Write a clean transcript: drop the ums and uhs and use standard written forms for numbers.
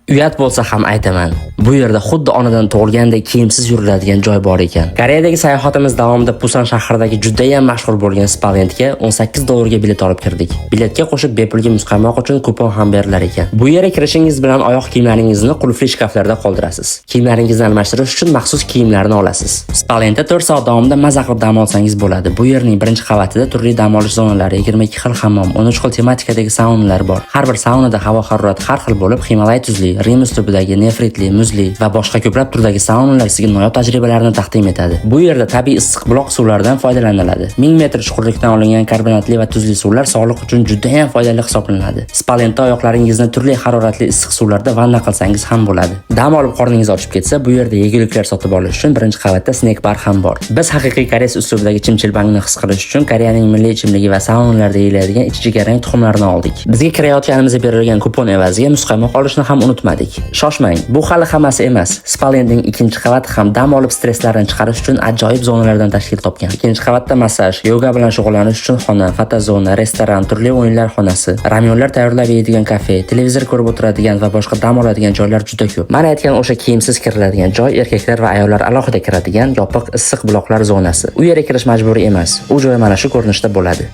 Uyat bo'lsa ham aytaman. Bu yerda xuddi onadan tug'ilgandek kiyimsiz yuriladigan joy bor ekan. Koreyadagi sayohatimiz davomida Pusan shahridagi juda ham mashhur bo'lgan Spalentga $18 bilet olib kirdik. Biletga qo'shib bepulga muzqaymoq uchun kupon ham berilar ekan. Bu yerga kirishingiz bilan oyoq kiyimlaringizni qulfli shkaflarda qoldirasiz. Kiyimlaringizni almashtirish uchun maxsus kiyimlarni olasiz. Spalentda 4 soat davomida maza qilib dam olsangiz bo'ladi. Bu yerning birinchi qavatida turli dam olish zonalari, 22 xil hammom, 13 xil tematikadagi saunalar bor. Har bir saunada havo harorati har xil bo'lib, Himalay tuzli, Rim uslubidagi, nefritli, muzli va boshqa ko'plab turdagi saunalar sizga noyob tajribalarni taqdim etadi. Bu yerda tabiiy issiq buloq suvlaridan foydalaniladi. 1000 metr chuqurlikdan olingan karbonatli va tuzli suvlar sog'liq uchun juda ham foydali hisoblanadi. Spalentda oyoqlaringizni turli haroratli issiq suvlarda vanna qilsangiz ham bo'ladi. Dam olib qorningiz ochib ketsa, bu yerda yeguliklar sotib olish uchun birinchi qavatda snack bar ham bor. Biz haqiqiy koreys uslubidagi chimchilbangni his qilish uchun Koreyaning milliy ichimligi va saunalarda yeyiladigan ichjigarrang tuxumlarni oldik. Bizga kirayotganimizda berilgan kupon evaziga muzqaymoq olishni ham unutmadik. Shoshmang, bu hali hammasi emas. Spalentning ikkinchi qavati ham dam olib stresslarni chiqarish uchun ajoyib zonalardan tashkil topgan. Ikkinchi qavatda massaj, yoga bilan shug'ullanish uchun xona, fotozona, restoran, turli o'yinlar xonasi, ramyonlar tayyorlab yeydigan kafe, televizor ko'rib o'tiradigan va boshqa dam oladigan joylar juda ko'p. Mana aytgan o'sha kiyimsiz kiriladigan joy erkaklar va ayollar alohida kiradigan yopiq issiq buloqlar zonasi. U yerga kirish majburiy emas. U joy mana shu ko'rinishda bo'ladi.